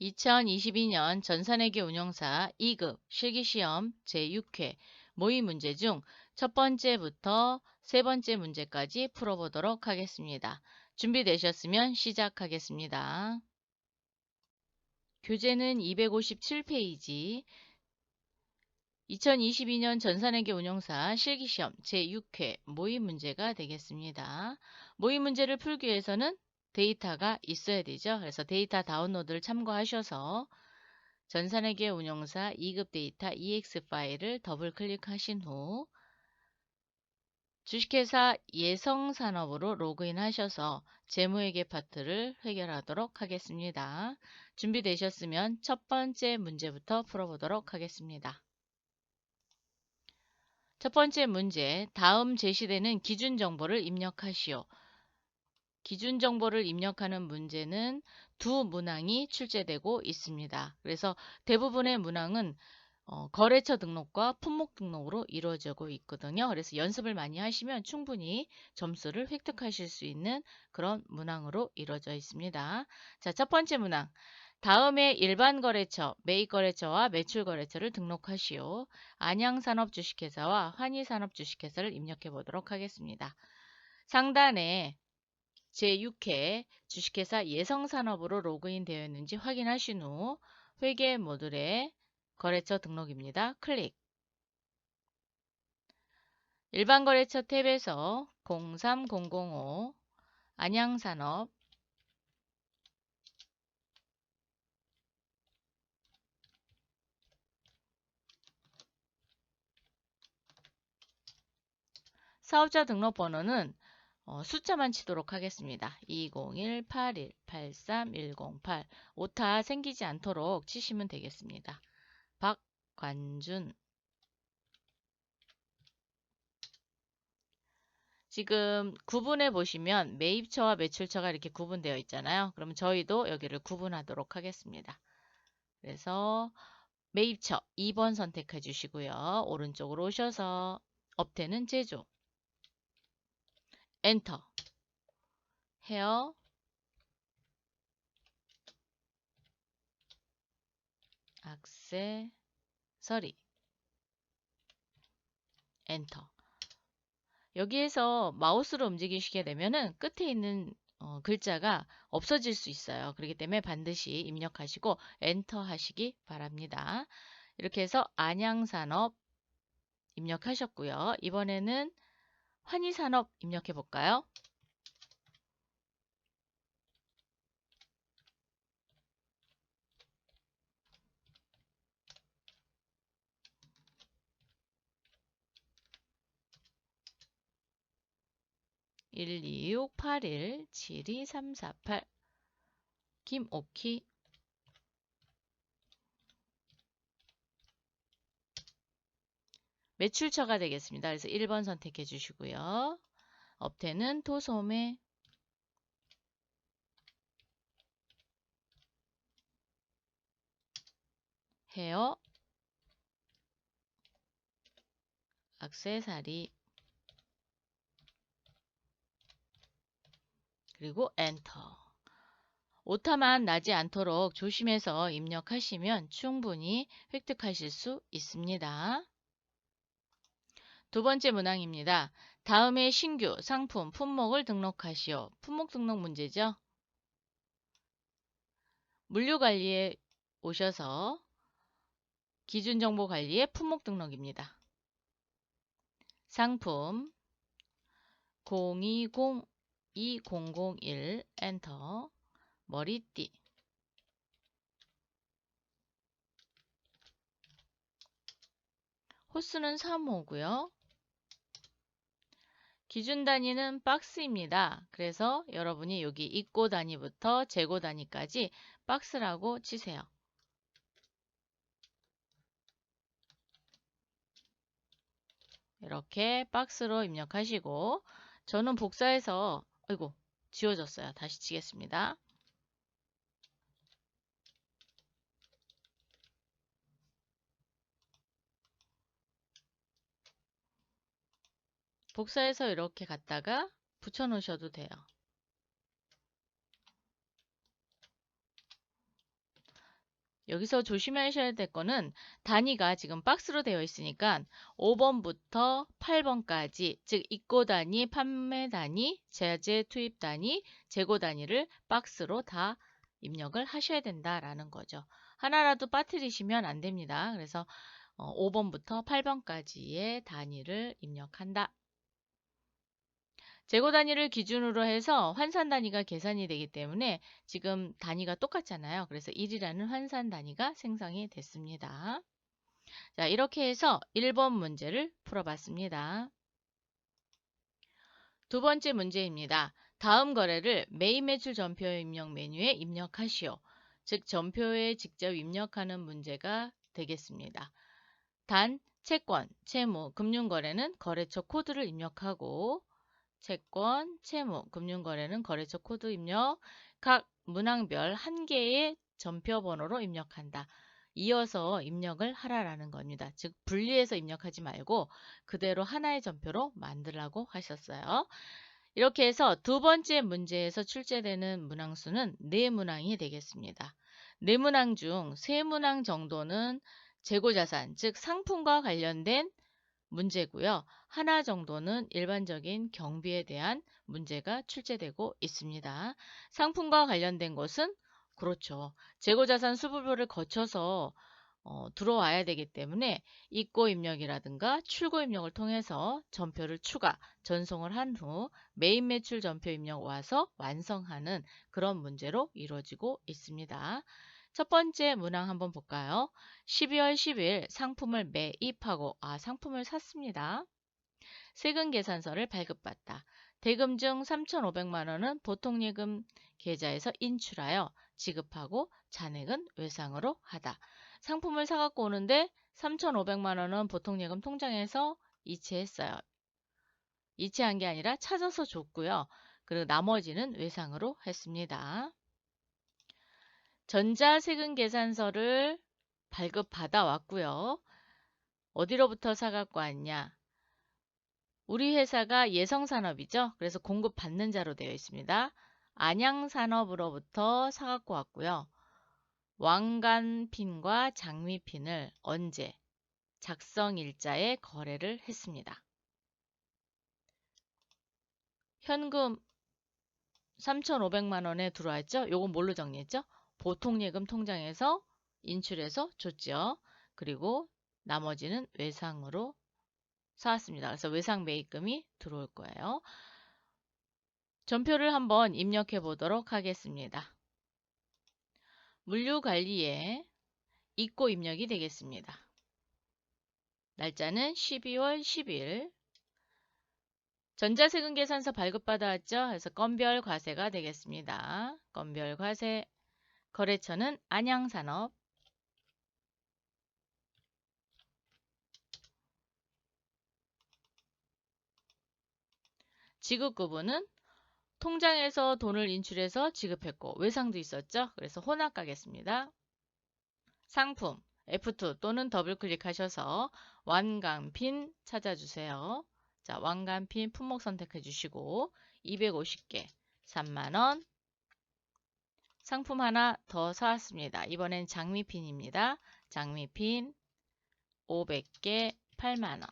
2022년 전산회계 운용사 2급 실기시험 제6회 모의 문제 중 첫 번째부터 세 번째 문제까지 풀어보도록 하겠습니다. 준비되셨으면 시작하겠습니다. 교재는 257페이지 2022년 전산회계 운용사 실기시험 제6회 모의 문제가 되겠습니다. 모의 문제를 풀기 위해서는 데이터가 있어야 되죠. 그래서 데이터 다운로드를 참고하셔서 전산회계 운용사 2급 데이터 EX 파일을 더블 클릭하신 후 주식회사 예성산업으로 로그인 하셔서 재무회계 파트를 해결하도록 하겠습니다. 준비되셨으면 첫 번째 문제부터 풀어보도록 하겠습니다. 첫 번째 문제, 다음 제시되는 기준 정보를 입력하시오. 기준 정보를 입력하는 문제는 두 문항이 출제되고 있습니다. 그래서 대부분의 문항은 거래처 등록과 품목 등록으로 이루어지고 있거든요. 그래서 연습을 많이 하시면 충분히 점수를 획득하실 수 있는 그런 문항으로 이루어져 있습니다. 자, 첫 번째 문항. 다음에 일반 거래처, 매입 거래처와 매출 거래처를 등록하시오. 안양산업 주식회사와 환희산업 주식회사를 입력해 보도록 하겠습니다. 상단에 제6회 주식회사 예성산업으로 로그인 되어 있는지 확인하신 후 회계 모듈에 거래처 등록입니다. 클릭. 일반 거래처 탭에서 03005 안양산업 사업자 등록번호는 숫자만 치도록 하겠습니다. 201-81-83108 오타 생기지 않도록 치시면 되겠습니다. 박관준. 지금 구분해 보시면 매입처와 매출처가 이렇게 구분되어 있잖아요. 그럼 저희도 여기를 구분하도록 하겠습니다. 그래서 매입처 2번 선택해 주시고요. 오른쪽으로 오셔서 업태는 제조 엔터 헤어 액세서리 엔터. 여기에서 마우스로 움직이시게 되면은 끝에 있는 글자가 없어질 수 있어요. 그렇기 때문에 반드시 입력하시고 엔터 하시기 바랍니다. 이렇게 해서 안양산업 입력하셨고요. 이번에는 환희산업 입력해 볼까요? 12681-72348 김옥희. 매출처가 되겠습니다. 그래서 1번 선택해 주시고요. 업태는 토소매 헤어 액세서리 그리고 엔터. 오타만 나지 않도록 조심해서 입력하시면 충분히 획득하실 수 있습니다. 두 번째 문항입니다. 다음에 신규 상품 품목을 등록하시오. 품목 등록 문제죠. 물류관리에 오셔서 기준정보관리의 품목 등록입니다. 상품 020-2001 엔터 머리띠 호수는 3호고요. 기준 단위는 박스입니다. 그래서 여러분이 여기 입고 단위부터 재고 단위까지 박스라고 치세요. 이렇게 박스로 입력하시고 저는 복사해서 아이고 지워졌어요. 다시 치겠습니다. 복사해서 이렇게 갖다가 붙여 놓으셔도 돼요. 여기서 조심하셔야 될 거는 단위가 지금 박스로 되어 있으니까 5번부터 8번까지, 즉 입고 단위, 판매 단위, 제재 투입 단위, 재고 단위를 박스로 다 입력을 하셔야 된다라는 거죠. 하나라도 빠뜨리시면 안 됩니다. 그래서 5번부터 8번까지의 단위를 입력한다. 재고 단위를 기준으로 해서 환산 단위가 계산이 되기 때문에 지금 단위가 똑같잖아요. 그래서 1이라는 환산 단위가 생성이 됐습니다. 자, 이렇게 해서 1번 문제를 풀어봤습니다. 두 번째 문제입니다. 다음 거래를 매입 매출 전표 입력 메뉴에 입력하시오. 즉 전표에 직접 입력하는 문제가 되겠습니다. 단, 채권, 채무, 금융거래는 거래처 코드를 입력하고 채권, 채무, 금융거래는 거래처 코드 입력, 각 문항별 한 개의 전표 번호로 입력한다. 이어서 입력을 하라라는 겁니다. 즉 분리해서 입력하지 말고 그대로 하나의 전표로 만들라고 하셨어요. 이렇게 해서 두 번째 문제에서 출제되는 문항수는 4문항이 되겠습니다. 4문항 중 3문항 정도는 재고자산, 즉 상품과 관련된 문제고요. 하나 정도는 일반적인 경비에 대한 문제가 출제되고 있습니다. 상품과 관련된 것은 그렇죠. 재고자산 수불표를 거쳐서 들어와야 되기 때문에 입고 입력이라든가 출고 입력을 통해서 전표를 추가, 전송을 한 후 매입 매출 전표 입력 와서 완성하는 그런 문제로 이루어지고 있습니다. 첫 번째 문항 한번 볼까요? 12월 10일 상품을 매입하고 상품을 샀습니다. 세금 계산서를 발급받다. 대금 중 3,500만 원은 보통예금 계좌에서 인출하여 지급하고 잔액은 외상으로 하다. 상품을 사갖고 오는데 3,500만 원은 보통예금 통장에서 이체했어요. 이체한 게 아니라 찾아서 줬고요. 그리고 나머지는 외상으로 했습니다. 전자세금 계산서를 발급받아 왔고요. 어디로부터 사갖고 왔냐? 우리 회사가 예성산업이죠. 그래서 공급받는 자로 되어 있습니다. 안양산업으로부터 사갖고 왔고요. 왕관핀과 장미핀을 언제? 작성일자에 거래를 했습니다. 현금 3,500만 원에 들어왔죠? 요건 뭘로 정리했죠? 보통예금 통장에서 인출해서 줬죠. 그리고 나머지는 외상으로 사왔습니다. 그래서 외상 매입금이 들어올 거예요. 전표를 한번 입력해 보도록 하겠습니다. 물류관리에 입고 입력이 되겠습니다. 날짜는 12월 10일. 전자세금 계산서 발급받아왔죠? 그래서 건별 과세가 되겠습니다. 건별 과세. 거래처는 안양산업. 지급구분은 통장에서 돈을 인출해서 지급했고 외상도 있었죠? 그래서 혼합 가겠습니다. 상품 F2 또는 더블 클릭하셔서 왕관핀 찾아주세요. 자, 왕관핀 품목 선택해 주시고 250개 3만원. 상품 하나 더 사왔습니다. 이번엔 장미핀입니다. 장미핀 500개 8만원.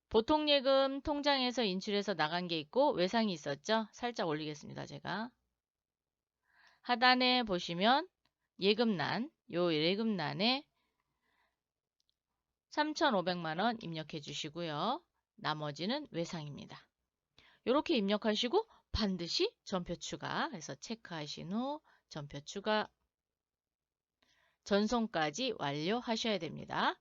보통예금 통장에서 인출해서 나간 게 있고 외상이 있었죠? 살짝 올리겠습니다. 제가. 하단에 보시면 예금란, 요 예금란에 3,500만 원 입력해 주시고요. 나머지는 외상입니다. 이렇게 입력하시고 반드시 전표 추가 해서 체크하신 후 전표 추가 전송까지 완료하셔야 됩니다.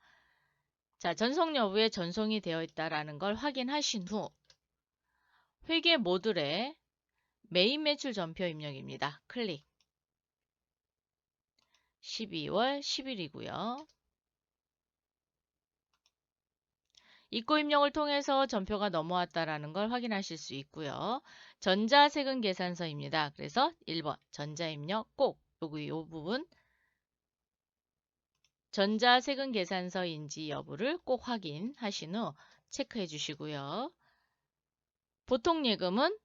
자, 전송 여부에 전송이 되어 있다는 걸 확인하신 후 회계 모듈에 매입 매출 전표 입력입니다. 클릭. 12월 10일이고요. 입고 입력을 통해서 전표가 넘어왔다라는 걸 확인하실 수 있고요. 전자세금 계산서입니다. 그래서 1번 전자입력 꼭 여기 이 부분 전자세금 계산서인지 여부를 꼭 확인하신 후 체크해 주시고요. 보통예금은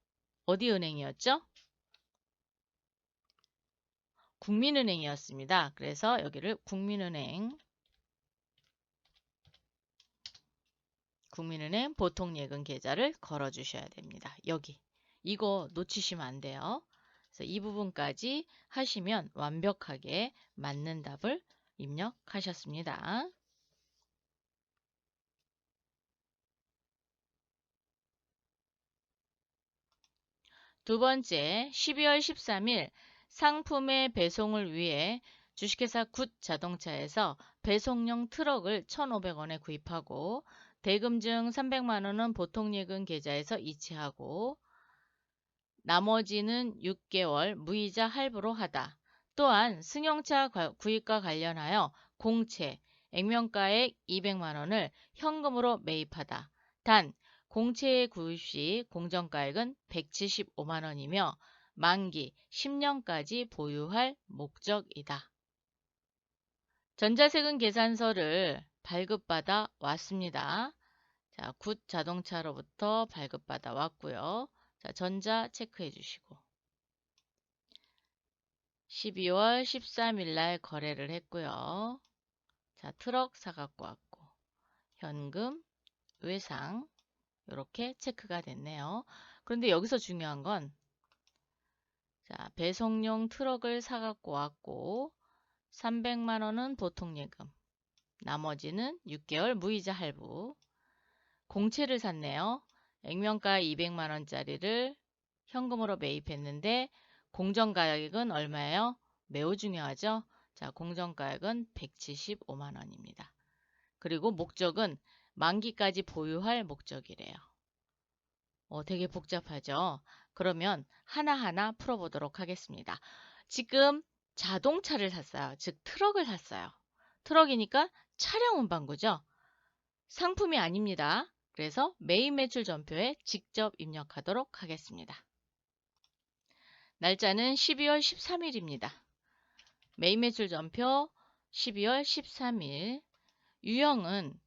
어디 은행이었죠? 국민은행이었습니다. 그래서 여기를 국민은행 보통예금 계좌를 걸어주셔야 됩니다. 여기 이거 놓치시면 안 돼요. 그래서 이 부분까지 하시면 완벽하게 맞는 답을 입력하셨습니다. 두 번째, 12월 13일 상품의 배송을 위해 주식회사 굿자동차에서 배송용 트럭을 1,500원에 구입하고 대금 중 300만 원은 보통예금 계좌에서 이체하고 나머지는 6개월 무이자 할부로 하다. 또한 승용차 구입과 관련하여 공채, 액면가액 200만 원을 현금으로 매입하다. 단, 공채 구입 시 공정가액은 175만 원이며 만기 10년까지 보유할 목적이다. 전자세금 계산서를 발급받아 왔습니다. 자, 굿 자동차로부터 발급받아 왔고요. 자, 전자 체크해 주시고 12월 13일 날 거래를 했고요. 자, 트럭 사갖고 왔고 현금, 외상 이렇게 체크가 됐네요. 그런데 여기서 중요한 건 자, 배송용 트럭을 사갖고 왔고 300만 원은 보통예금, 나머지는 6개월 무이자 할부. 공채를 샀네요. 액면가 200만 원짜리를 현금으로 매입했는데 공정가액은 얼마예요? 매우 중요하죠. 자, 공정가액은 175만 원입니다. 그리고 목적은 만기까지 보유할 목적이래요. 되게 복잡하죠. 그러면 하나하나 풀어보도록 하겠습니다. 지금 자동차를 샀어요. 즉 트럭을 샀어요. 트럭이니까 차량 운반구죠. 상품이 아닙니다. 그래서 매입 매출 전표에 직접 입력하도록 하겠습니다. 날짜는 12월 13일입니다. 매입 매출 전표 12월 13일. 유형은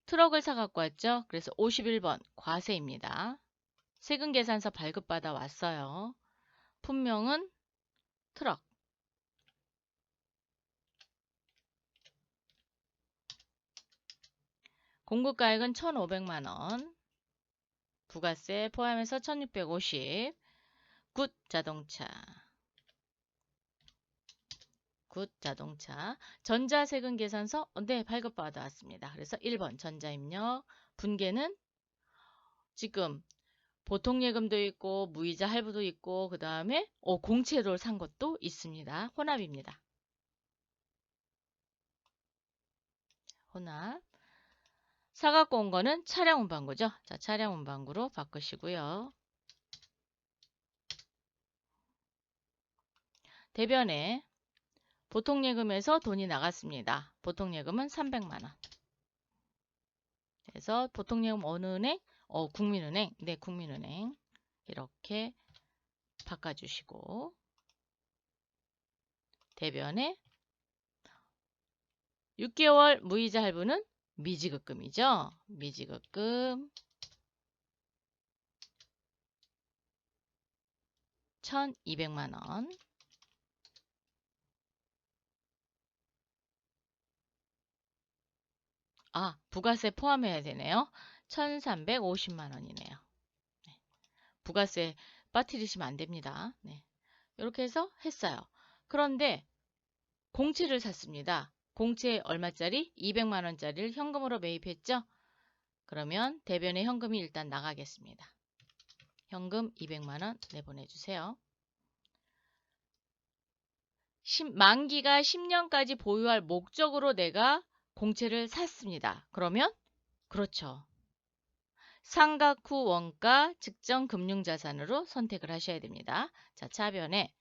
트럭을 사갖고 왔죠. 그래서 51번 과세입니다. 세금 계산서 발급받아 왔어요. 품명은 트럭. 공급가액은 1,500만 원. 부가세 포함해서 1,650. 굿 자동차. 굿 자동차. 전자세금 계산서 네, 발급받아 왔습니다. 그래서 1번 전자입력. 분계는 지금 보통예금도 있고 무이자 할부도 있고 그 다음에 공채로 산 것도 있습니다. 혼합입니다. 혼합. 사갖고 온 거는 차량 운반구죠. 자, 차량 운반구로 바꾸시고요. 대변에 보통예금에서 돈이 나갔습니다. 보통예금은 300만 원. 그래서 보통예금 어느 은행? 국민은행. 네, 국민은행. 이렇게 바꿔주시고 대변에 6개월 무이자 할부는 미지급금이죠. 미지급금 1,200만 원. 부가세 포함해야 되네요. 1,350만 원이네요. 네. 부가세 빠뜨리시면 안 됩니다. 네. 이렇게 해서 했어요. 그런데 공채를 샀습니다. 공채 얼마짜리? 200만 원짜리를 현금으로 매입했죠? 그러면 대변에 현금이 일단 나가겠습니다. 현금 200만 원 내보내주세요. 만기가 10년까지 보유할 목적으로 내가 공채를 샀습니다. 그러면 그렇죠. 상각 후 원가 측정 금융자산으로 선택을 하셔야 됩니다. 자, 차변에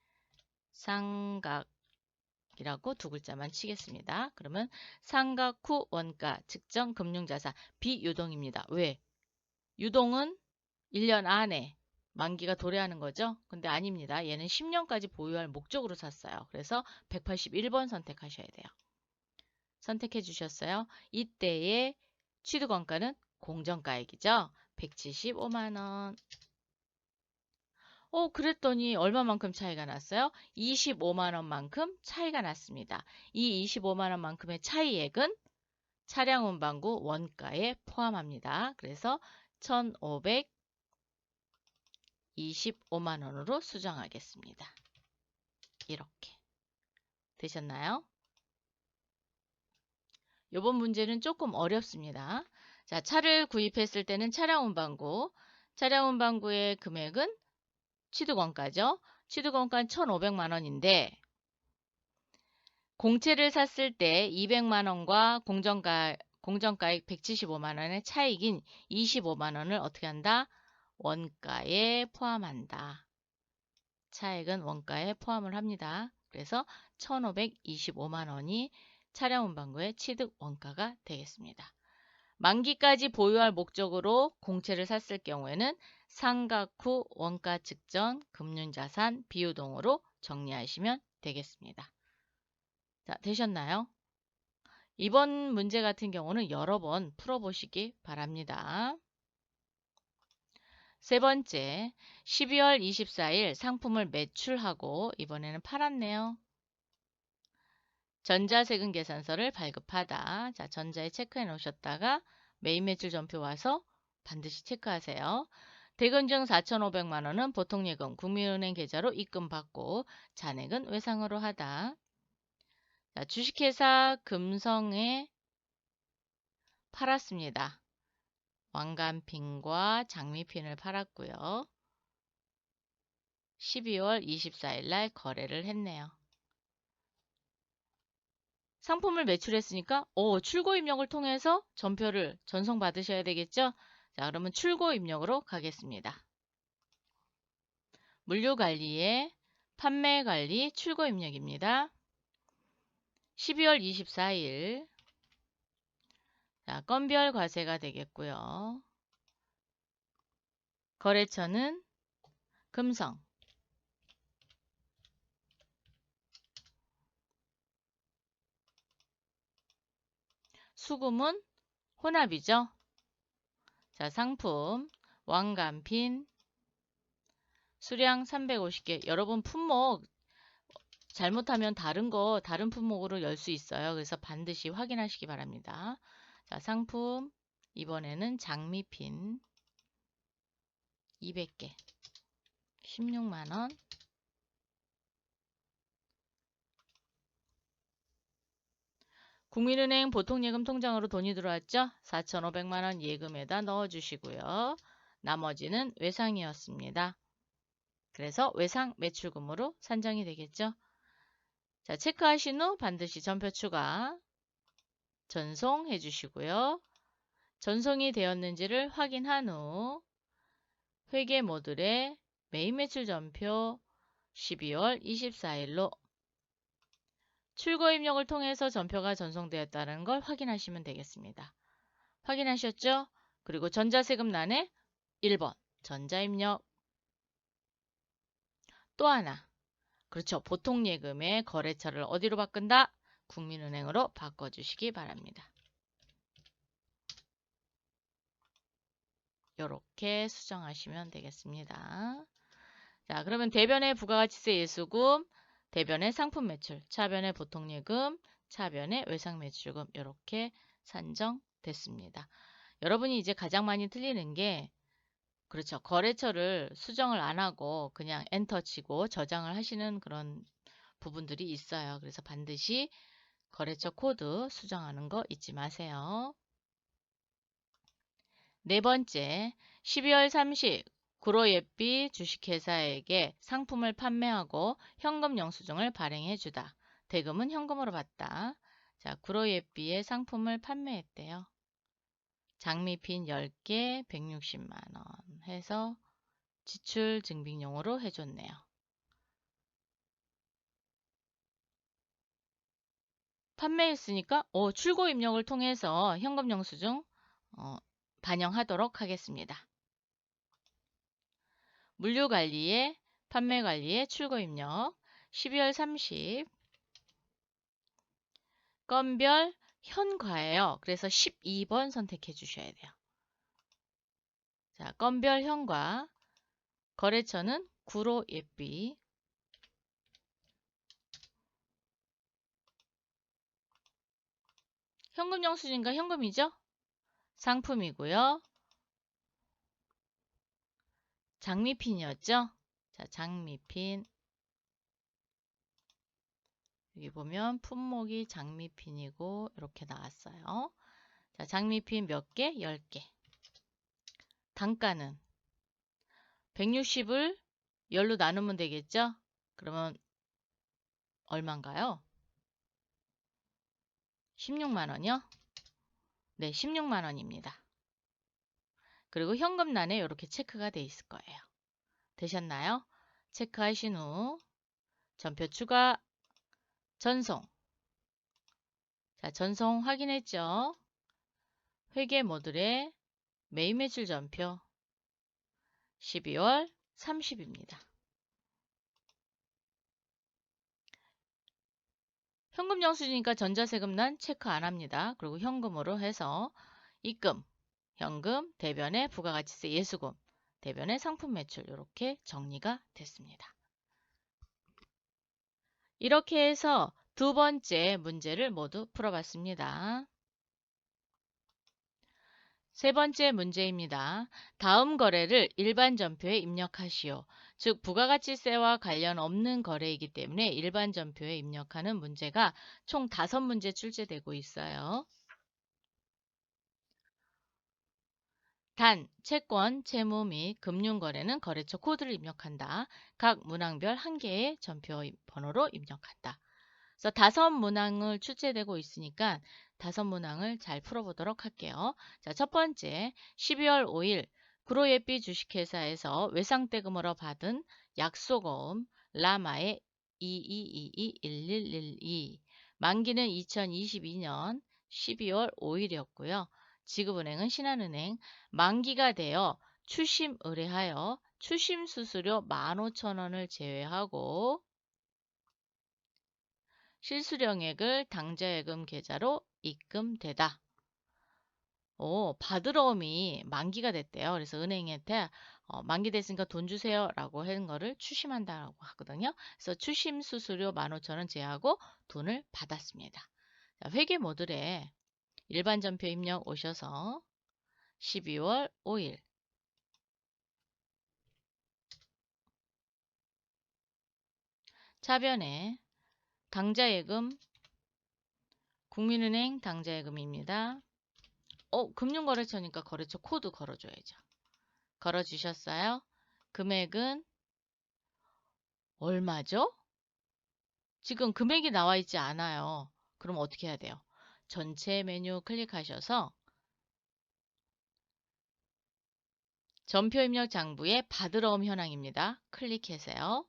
상각이라고 두 글자만 치겠습니다. 그러면 상각 후 원가 측정 금융자산 비유동입니다. 왜? 유동은 1년 안에 만기가 도래하는 거죠. 근데 아닙니다. 얘는 10년까지 보유할 목적으로 샀어요. 그래서 181번 선택하셔야 돼요. 선택해 주셨어요. 이때의 취득원가는 공정가액이죠. 175만 원. 그랬더니 얼마만큼 차이가 났어요? 25만 원만큼 차이가 났습니다. 이 25만 원만큼의 차이액은 차량 운반구 원가에 포함합니다. 그래서 1,525만 원으로 수정하겠습니다. 이렇게 되셨나요? 이번 문제는 조금 어렵습니다. 자, 차를 구입했을 때는 차량 운반구의 금액은 취득원가죠. 취득원가는 1,500만 원인데 공채를 샀을 때 200만 원과 공정가액 175만 원의 차익인 25만 원을 어떻게 한다? 원가에 포함한다. 차액은 원가에 포함을 합니다. 그래서 1,525만 원이 차량 운반구의 취득 원가가 되겠습니다. 만기까지 보유할 목적으로 공채를 샀을 경우에는 상각 후 원가 측정 금융자산 비유동으로 정리하시면 되겠습니다. 자, 되셨나요? 이번 문제 같은 경우는 여러 번 풀어보시기 바랍니다. 세 번째, 12월 24일 상품을 매출하고 이번에는 팔았네요. 전자세금 계산서를 발급하다. 자, 전자에 체크해 놓으셨다가 매입 매출 전표 와서 반드시 체크하세요. 대금중 4,500만 원은 보통예금 국민은행 계좌로 입금받고 잔액은 외상으로 하다. 자, 주식회사 금성에 팔았습니다. 왕관핀과 장미핀을 팔았고요. 12월 24일 날 거래를 했네요. 상품을 매출했으니까 출고 입력을 통해서 전표를 전송받으셔야 되겠죠? 자, 그러면 출고 입력으로 가겠습니다. 물류관리의 판매관리 출고 입력입니다. 12월 24일 자, 건별 과세가 되겠고요. 거래처는 금성. 수금은 혼합이죠. 자, 상품 왕관핀 수량 350개. 여러분 품목 잘못하면 다른 품목으로 열 수 있어요. 그래서 반드시 확인하시기 바랍니다. 자, 상품 이번에는 장미핀 200개 16만 원. 국민은행 보통예금 통장으로 돈이 들어왔죠? 4,500만 원 예금에다 넣어주시고요. 나머지는 외상이었습니다. 그래서 외상 매출금으로 산정이 되겠죠? 자, 체크하신 후 반드시 전표 추가 전송해 주시고요. 전송이 되었는지를 확인한 후 회계 모듈에 매입 매출 전표 12월 24일로 출고 입력을 통해서 전표가 전송되었다는 걸 확인하시면 되겠습니다. 확인하셨죠? 그리고 전자세금란에 1번 전자입력 또 하나 그렇죠. 보통예금의 거래처를 어디로 바꾼다? 국민은행으로 바꿔주시기 바랍니다. 이렇게 수정하시면 되겠습니다. 자, 그러면 대변의 부가가치세 예수금, 대변의 상품 매출, 차변의 보통예금, 차변의 외상 매출금 이렇게 산정됐습니다. 여러분이 이제 가장 많이 틀리는 게 그렇죠. 거래처를 수정을 안 하고 그냥 엔터 치고 저장을 하시는 그런 부분들이 있어요. 그래서 반드시 거래처 코드 수정하는 거 잊지 마세요. 네 번째, 12월 30 구로예삐 주식회사에게 상품을 판매하고 현금 영수증을 발행해 주다. 대금은 현금으로 받다. 자, 구로예삐의 상품을 판매했대요. 장미핀 10개 160만 원 해서 지출 증빙용으로 해줬네요. 판매했으니까 출고 입력을 통해서 현금 영수증 반영하도록 하겠습니다. 물류관리의 판매관리의 출고 입력 12월 30 건별 현과예요. 그래서 12번 선택해 주셔야 돼요. 자, 건별 현과 거래처는 구로 예비. 현금 영수증과 현금이죠? 상품이고요. 장미핀이었죠? 자, 장미핀. 여기 보면 품목이 장미핀이고 이렇게 나왔어요. 자, 장미핀 몇 개? 10개. 단가는 160을 10로 나누면 되겠죠? 그러면 얼마인가요? 16만 원이요? 네, 16만 원입니다. 그리고 현금란에 이렇게 체크가 돼 있을 거예요. 되셨나요? 체크하신 후 전표 추가, 전송. 자, 전송 확인했죠? 회계 모듈에 매입 매출 전표 12월 30입니다. 현금 영수증이니까 전자세금란 체크 안 합니다. 그리고 현금으로 해서 입금, 현금, 대변에 부가가치세 예수금, 대변에 상품 매출 이렇게 정리가 됐습니다. 이렇게 해서 두 번째 문제를 모두 풀어봤습니다. 세 번째 문제입니다. 다음 거래를 일반 전표에 입력하시오. 즉 부가가치세와 관련 없는 거래이기 때문에 일반 전표에 입력하는 문제가 총 5문제 출제되고 있어요. 단, 채권, 채무 및 금융거래는 거래처 코드를 입력한다. 각 문항별 한 개의 전표 번호로 입력한다. 그래서 5문항을 출제되고 있으니까 5문항을 잘 풀어보도록 할게요. 자, 첫 번째, 12월 5일 구로예비 주식회사에서 외상대금으로 받은 약속어음 라마의 22221112 만기는 2022년 12월 5일이었고요. 지급은행은 신한은행 만기가 되어 추심 의뢰하여 추심 수수료 15,000원을 제외하고 실수령액을 당좌예금 계좌로 입금되다. 받으러옴이 만기가 됐대요. 그래서 은행한테 만기 됐으니까 돈 주세요 라고 하는 거를 추심한다라고 하거든요. 그래서 추심 수수료 15,000원 제하고 돈을 받았습니다. 자, 회계 모듈에 일반 전표 입력 오셔서 12월 5일 차변에 당좌예금 국민은행 당좌예금입니다. 금융거래처니까 거래처 코드 걸어줘야죠. 걸어주셨어요? 금액은 얼마죠? 지금 금액이 나와 있지 않아요. 그럼 어떻게 해야 돼요? 전체 메뉴 클릭하셔서 전표 입력 장부에 받으러옴 현황입니다. 클릭하세요.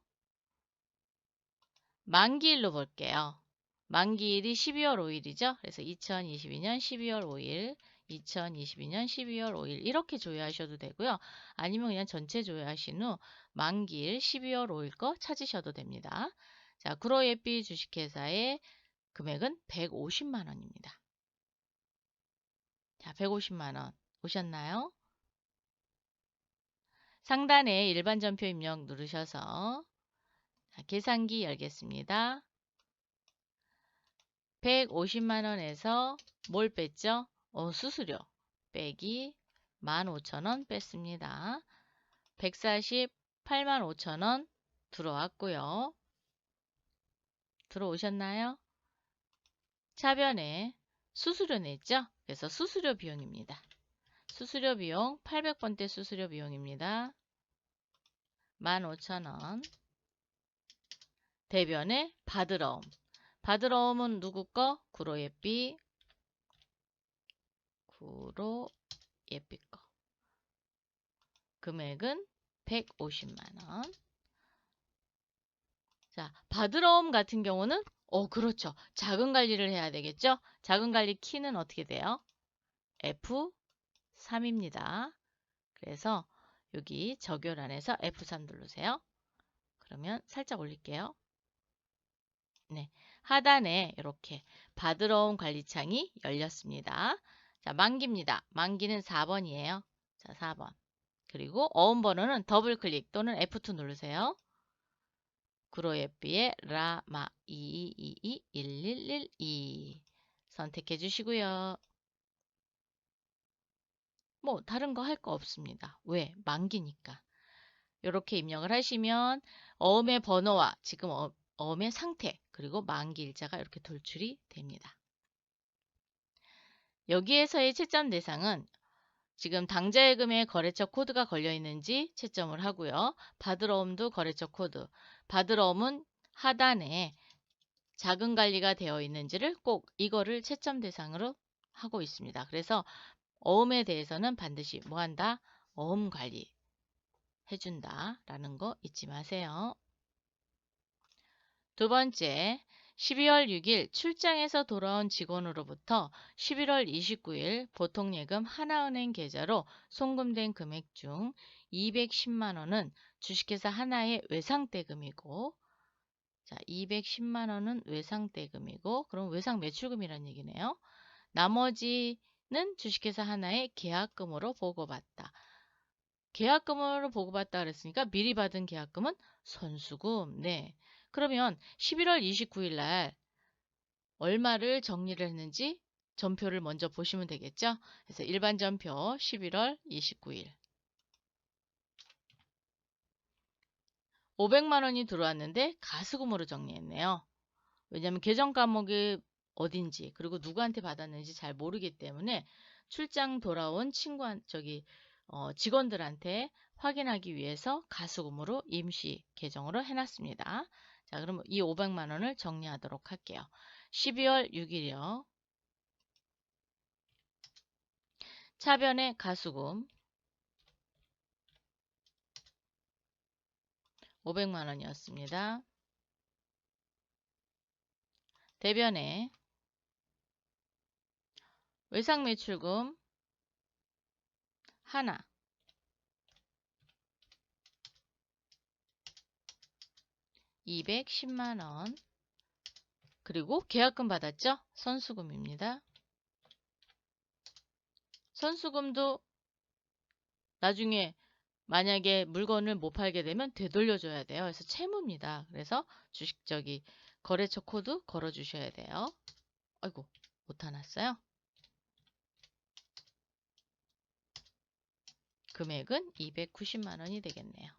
만기일로 볼게요. 만기일이 12월 5일이죠. 그래서 2022년 12월 5일, 2022년 12월 5일 이렇게 조회하셔도 되고요. 아니면 그냥 전체 조회하신 후 만기일 12월 5일 거 찾으셔도 됩니다. 자, 구로예비 주식회사의 금액은 150만 원입니다. 자, 150만 원 오셨나요? 상단에 일반 전표 입력 누르셔서 자, 계산기 열겠습니다. 150만 원에서 뭘 뺐죠? 수수료 빼기 15,000원 뺐습니다. 148만 5천원 들어왔고요. 들어오셨나요? 차변에 수수료 냈죠? 그래서 수수료 비용입니다. 수수료 비용 800번대 수수료 비용입니다. 15,000원. 대변에 받으러옴. 받으러옴은 누구 거? 구로예비. 구로예비 거. 금액은 150만원. 자, 받으러옴 같은 경우는 그렇죠. 자금 관리를 해야 되겠죠? 자금 관리 키는 어떻게 돼요? F3입니다. 그래서 여기 적요란에서 F3 누르세요. 그러면 살짝 올릴게요. 네, 하단에 이렇게 받으러온 관리창이 열렸습니다. 자, 만기입니다. 만기는 4번이에요. 자, 4번. 그리고 어음 번호는 더블 클릭 또는 F2 누르세요. 구로예삐의 라마 22221112 선택해 주시고요. 뭐 다른 거 할 거 없습니다. 왜? 만기니까. 이렇게 입력을 하시면 어음의 번호와 지금 어음의 상태 그리고 만기 일자가 이렇게 돌출이 됩니다. 여기에서의 채점 대상은 지금 당좌예금에 거래처 코드가 걸려 있는지 채점을 하고요. 받을 어음도 거래처 코드. 받을 어음은 하단에 자금 관리가 되어 있는지를 꼭 이거를 채점 대상으로 하고 있습니다. 그래서 어음에 대해서는 반드시 뭐 한다? 어음 관리 해준다 라는 거 잊지 마세요. 두 번째, 12월 6일 출장에서 돌아온 직원으로부터 11월 29일 보통예금 하나은행 계좌로 송금된 금액 중 210만 원은 주식회사 하나의 외상대금이고, 자, 210만 원은 외상대금이고, 그럼 외상 매출금이란 얘기네요. 나머지는 주식회사 하나의 계약금으로 보고받다. 계약금으로 보고받다 그랬으니까 미리 받은 계약금은 선수금. 네. 그러면 11월 29일 날 얼마를 정리를 했는지 전표를 먼저 보시면 되겠죠. 그래서 일반 전표 11월 29일 500만 원이 들어왔는데 가수금으로 정리했네요. 왜냐하면 계정 과목이 어딘지 그리고 누구한테 받았는지 잘 모르기 때문에 출장 돌아온 직원들한테 확인하기 위해서 가수금으로 임시 계정으로 해놨습니다. 자, 그럼 이 500만 원을 정리하도록 할게요. 12월 6일이요. 차변의 가수금 500만 원이었습니다. 대변의 외상 매출금 하나 210만 원 그리고 계약금 받았죠? 선수금입니다. 선수금도 나중에 만약에 물건을 못 팔게 되면 되돌려줘야 돼요. 그래서 채무입니다. 그래서 거래처 코드 걸어 주셔야 돼요. 아이고, 오타 났어요. 금액은 290만 원이 되겠네요.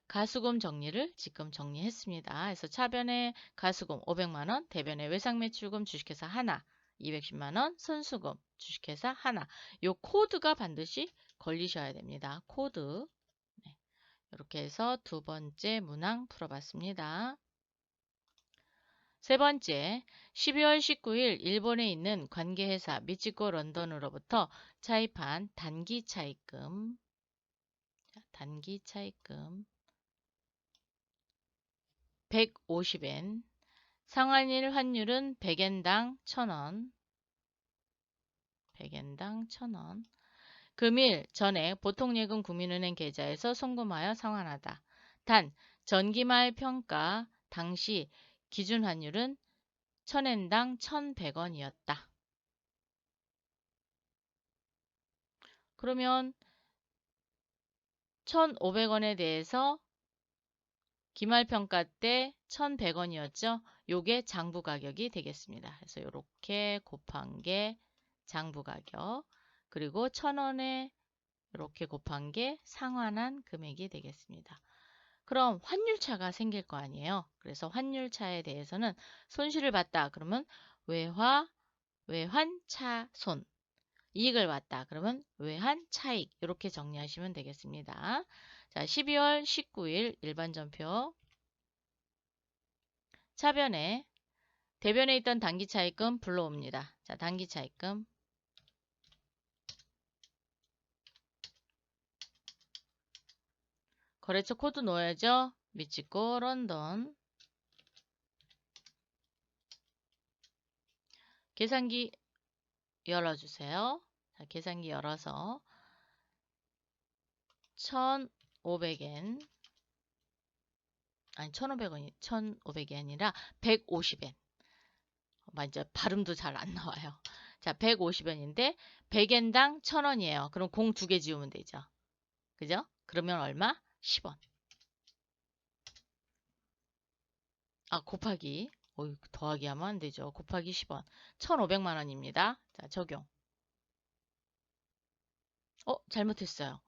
가수금 정리를 지금 정리했습니다. 그래서 차변의 가수금 500만 원, 대변의 외상매출금 주식회사 하나 210만 원, 선수금 주식회사 하나. 요 코드가 반드시 걸리셔야 됩니다. 코드. 네. 이렇게 해서 두 번째 문항 풀어봤습니다. 세 번째, 12월 19일 일본에 있는 관계회사 미치코 런던으로부터 차입한 단기 차입금, 단기 차입금 150엔, 상환일 환율은 100엔당 1000원, 100엔당 1000원. 금일 전액 보통예금 국민은행 계좌에서 송금하여 상환하다. 단, 전기말 평가 당시 기준 환율은 1000엔당 1100원이었다. 그러면 1500원에 대해서 기말평가 때 1100원이었죠. 요게 장부 가격이 되겠습니다. 그래서 이렇게 곱한 게 장부 가격 그리고 1000원에 이렇게 곱한 게 상환한 금액이 되겠습니다. 그럼 환율차가 생길 거 아니에요. 그래서 환율차에 대해서는 손실을 봤다. 그러면 외환차손. 이익을 봤다. 그러면 외환차익. 이렇게 정리하시면 되겠습니다. 자, 12월 19일 일반 전표. 차변에 대변에 있던 단기 차익금 불러옵니다. 자, 단기 차익금 거래처 코드 넣어야죠. 미치코 런던 계산기 열어주세요. 자, 계산기 열어서 1,500엔 아니 1,500원이 1,500이 아니라 150엔 맞아. 발음도 잘 안 나와요. 자, 150원인데 100엔당 1000원이에요. 그럼 공 2개 지우면 되죠. 그죠? 그러면 얼마? 10원. 아, 곱하기. 더하기 하면 안 되죠. 곱하기 10원. 1500만 원입니다. 자, 적용. 잘못했어요.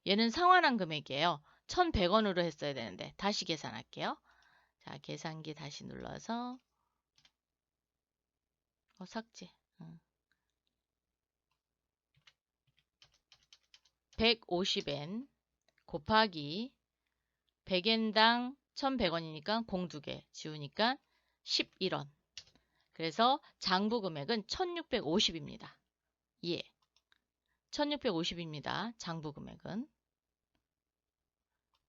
얘는 상환한 금액이에요. 1100원으로 했어야 되는데 다시 계산할게요. 자, 계산기 다시 눌러서 삭제. 150엔 곱하기 100엔당 1100원이니까 공 2개 지우니까 11원. 그래서 장부 금액은 1650입니다. 예. 1650입니다. 장부 금액은.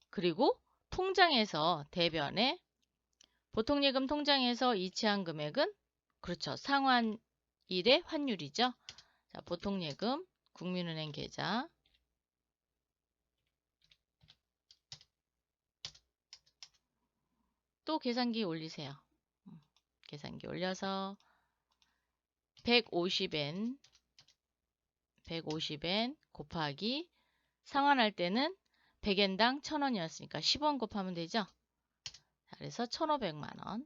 그리고 통장에서 대변에 보통예금 통장에서 이체한 금액은 그렇죠. 상환일의 환율이죠. 자, 보통예금 국민은행 계좌 또 계산기 올리세요. 계산기 올려서 150엔 곱하기 상환할 때는 100엔당 1000원이었으니까 10원 곱하면 되죠. 자, 그래서 1500만 원.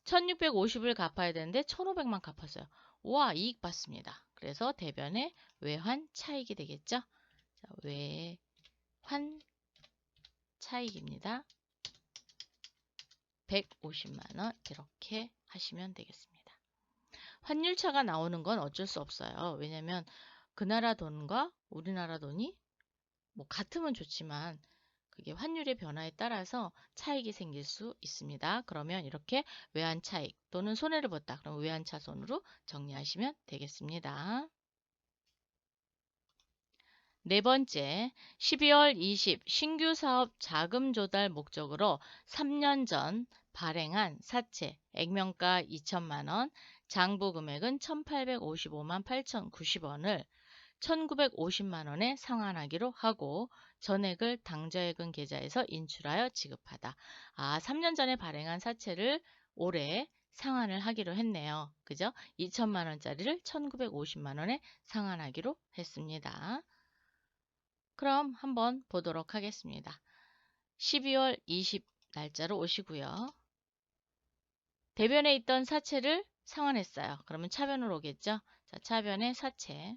1650을 갚아야 되는데 1500만 갚았어요. 우와, 이익 받습니다. 그래서 대변에 외환 차익이 되겠죠. 자, 외환 차익입니다. 150만 원 이렇게 하시면 되겠습니다. 환율차가 나오는 건 어쩔 수 없어요. 왜냐면 그 나라 돈과 우리나라 돈이 뭐 같으면 좋지만 그게 환율의 변화에 따라서 차익이 생길 수 있습니다. 그러면 이렇게 외환 차익 또는 손해를 봤다. 그럼 외환 차손으로 정리하시면 되겠습니다. 네 번째, 12월 20 신규 사업 자금 조달 목적으로 3년 전 발행한 사채 액면가 2천만 원, 장부 금액은 1,855만 8,090원을 1,950만 원에 상환하기로 하고 전액을 당좌예금 계좌에서 인출하여 지급하다. 3년 전에 발행한 사채를 올해 상환을 하기로 했네요. 그죠? 2천만 원짜리를 1,950만 원에 상환하기로 했습니다. 그럼 한번 보도록 하겠습니다. 12월 20 날짜로 오시고요. 대변에 있던 사채를 상환했어요. 그러면 차변으로 오겠죠? 자, 차변의 사채.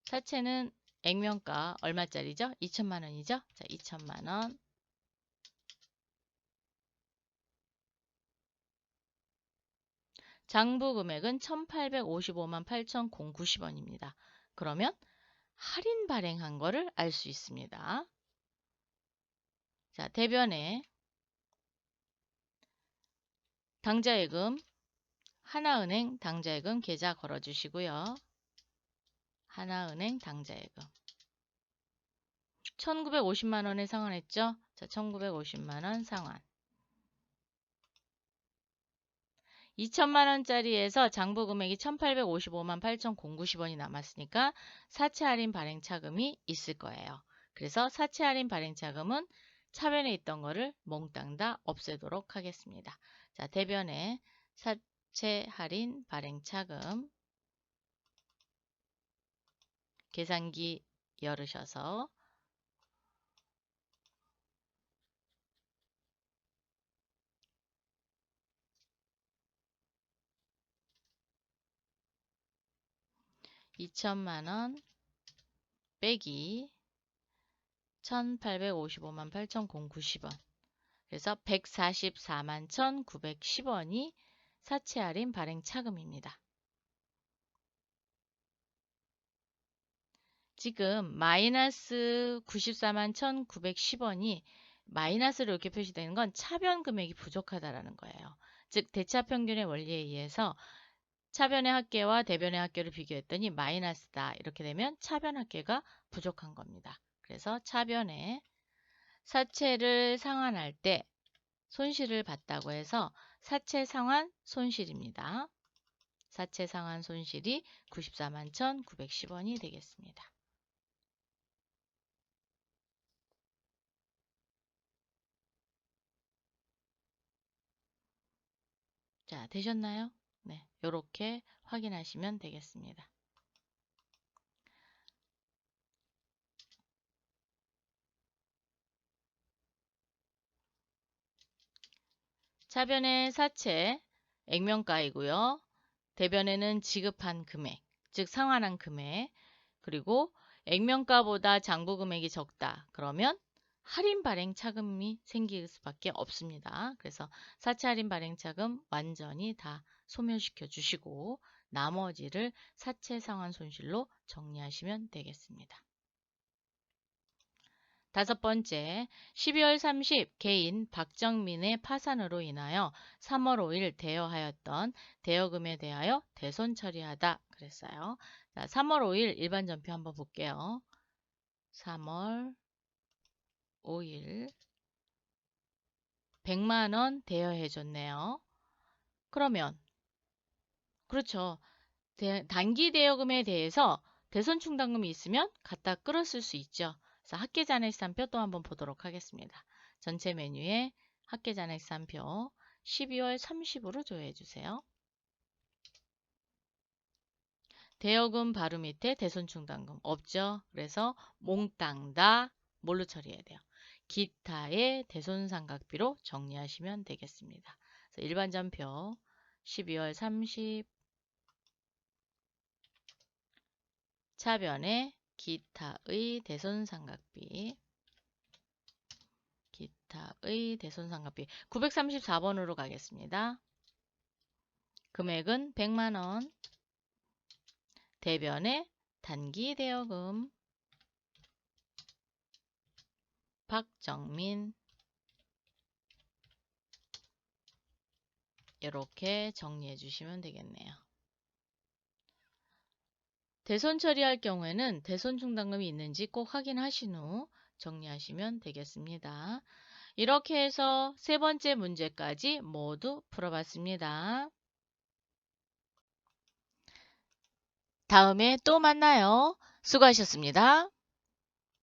사채는 액면가 얼마짜리죠? 2천만 원이죠? 자, 2천만 원. 장부 금액은 1,855만 8,090원입니다. 그러면 할인 발행한 거를 알 수 있습니다. 자, 대변에 당좌예금 하나은행 당좌예금 계좌 걸어주시고요. 하나은행 당좌예금 1,950만 원에 상환했죠? 자, 1,950만 원 상환. 2천만 원짜리에서 장부 금액이 1,855만 8,090원이 남았으니까 사채 할인 발행 차금이 있을 거예요. 그래서 사채 할인 발행 차금은 차변에 있던 거를 몽땅 다 없애도록 하겠습니다. 자, 대변에 사채 할인 발행 차금 계산기 열으셔서 2천만 원 빼기 1,855만 8,090원. 그래서 144만 1,910원이 사채 할인 발행 차금입니다. 지금 마이너스 94만 1,910원이 마이너스로 이렇게 표시되는 건 차변 금액이 부족하다라는 거예요. 즉 대차평균의 원리에 의해서 차변의 합계와 대변의 합계를 비교했더니 마이너스다. 이렇게 되면 차변 합계가 부족한 겁니다. 그래서 차변에 사채를 상환할 때 손실을 봤다고 해서 사채 상환 손실입니다. 사채 상환 손실이 94만 1,910원이 되겠습니다. 자, 되셨나요? 네, 이렇게 확인하시면 되겠습니다. 차변의 사채, 액면가이고요. 대변에는 지급한 금액, 즉 상환한 금액, 그리고 액면가보다 장부 금액이 적다. 그러면 할인 발행 차금이 생길 수밖에 없습니다. 그래서 사채 할인 발행 차금 완전히 다 소멸시켜 주시고 나머지를 사채 상환 손실로 정리하시면 되겠습니다. 다섯 번째, 12월 30 개인 박정민의 파산으로 인하여 3월 5일 대여하였던 대여금에 대하여 대손 처리하다 그랬어요. 자, 3월 5일 일반 전표 한번 볼게요. 3월 5일 100만 원 대여해 줬네요. 그러면 그렇죠. 단기 대여금에 대해서 대손 충당금이 있으면 갖다 끌었을 수 있죠. 그래서 합계잔액산표 또 한번 보도록 하겠습니다. 전체 메뉴에 합계잔액산표 12월 30으로 조회해 주세요. 대여금 바로 밑에 대손 충당금 없죠. 그래서 몽땅 다 뭘로 처리해야 돼요? 기타의 대손 삼각비로 정리하시면 되겠습니다. 그래서 일반 전표 12월 30 차변에 기타의 대손삼각비 934번으로 가겠습니다. 금액은 100만원 대변에 단기 대여금 박정민 이렇게 정리해 주시면 되겠네요. 대손 처리할 경우에는 대손 충당금이 있는지 꼭 확인하신 후 정리하시면 되겠습니다. 이렇게 해서 세 번째 문제까지 모두 풀어봤습니다. 다음에 또 만나요. 수고하셨습니다.